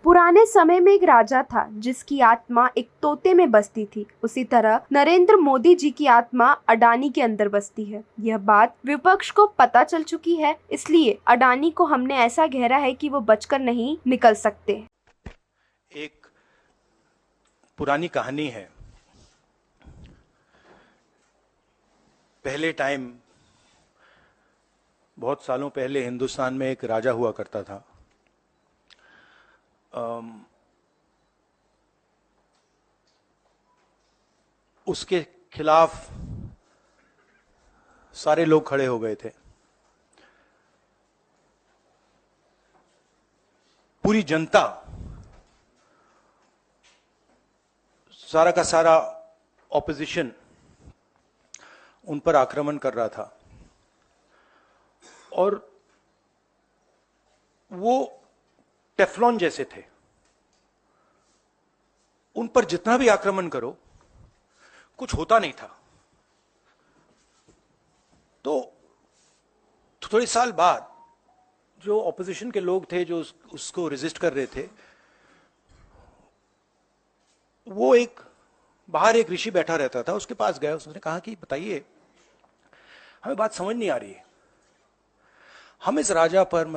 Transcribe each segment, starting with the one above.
पुराने समय में एक राजा था जिसकी आत्मा एक तोते में बसती थी। उसी तरह नरेंद्र मोदी जी की आत्मा अडानी के अंदर बसती है। यह बात विपक्ष को पता चल चुकी है, इसलिए अडानी को हमने ऐसा घेरा है कि वो बचकर नहीं निकल सकते। एक पुरानी कहानी है। पहले टाइम, बहुत सालों पहले हिंदुस्तान में एक राजा हुआ करता था। उसके खिलाफ सारे लोग खड़े हो गए थे। पूरी जनता, सारा का सारा ऑपोजिशन उन पर आक्रमण कर रहा था और वो टेफ्लॉन जैसे थे। उन पर जितना भी आक्रमण करो कुछ होता नहीं था। तो थोड़े साल बाद जो ऑपोजिशन के लोग थे, जो उसको रेजिस्ट कर रहे थे, वो बाहर एक ऋषि बैठा रहता था, उसके पास गए। उसने कहा कि बताइए, हमें बात समझ नहीं आ रही है। हम इस राजा पर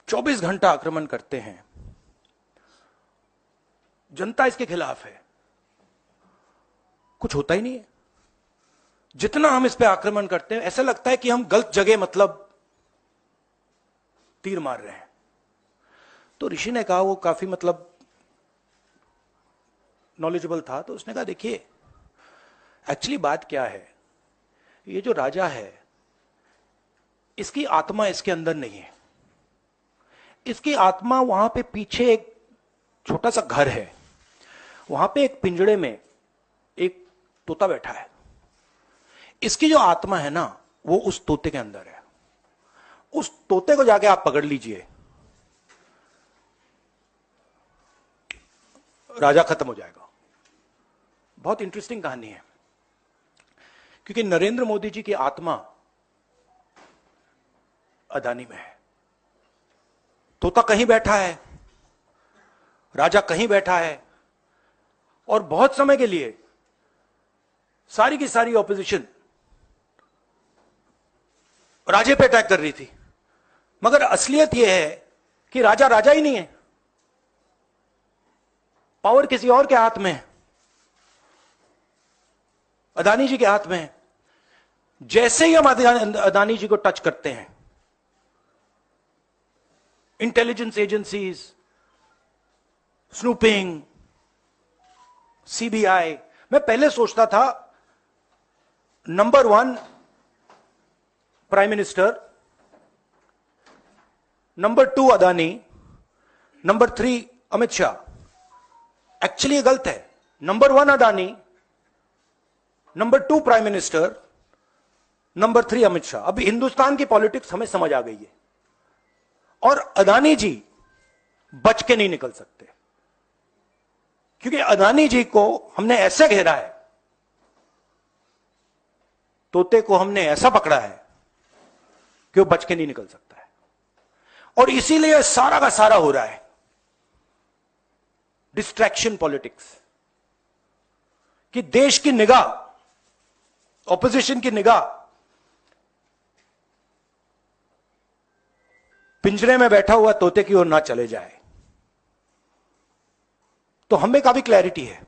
24 घंटा आक्रमण करते हैं, जनता इसके खिलाफ है, कुछ होता ही नहीं है। जितना हम इस पे आक्रमण करते हैं ऐसा लगता है कि हम गलत जगह तीर मार रहे हैं। तो ऋषि ने कहा, वो काफी नॉलेजेबल था, तो उसने कहा देखिए, एक्चुअली बात क्या है, ये जो राजा है इसकी आत्मा इसके अंदर नहीं है। इसकी आत्मा वहां पे पीछे एक छोटा सा घर है, वहां पे एक पिंजड़े में एक तोता बैठा है। इसकी जो आत्मा है ना, वो उस तोते के अंदर है। उस तोते को जाके आप पकड़ लीजिए, राजा खत्म हो जाएगा। बहुत इंटरेस्टिंग कहानी है, क्योंकि नरेंद्र मोदी जी की आत्मा अडानी में है। तोता कहीं बैठा है, राजा कहीं बैठा है, और बहुत समय के लिए सारी की सारी ऑपोजिशन राजे पे अटैक कर रही थी। मगर असलियत यह है कि राजा राजा ही नहीं है, पावर किसी और के हाथ में है, अडानी जी के हाथ में है। जैसे ही हम अडानी जी को टच करते हैं, इंटेलिजेंस एजेंसीज, स्नूपिंग, सीबीआई, मैं पहले सोचता था number 1 prime minister, number 2 Adani, number 3 Amit Shah. Actually ये गलत है। Number 1 Adani, number 2 prime minister, number 3 Amit Shah. अभी हिंदुस्तान की पॉलिटिक्स हमें समझ आ गई है, और अडानी जी बच के नहीं निकल सकते, क्योंकि अडानी जी को हमने ऐसे घेरा है, तोते को हमने ऐसा पकड़ा है कि वो बच के नहीं निकल सकता है। और इसीलिए सारा का सारा हो रहा है डिस्ट्रैक्शन पॉलिटिक्स, कि देश की निगाह, ऑपोजिशन की निगाह पिंजरे में बैठा हुआ तोते की ओर ना चले जाए। तो हमें काफी क्लैरिटी है।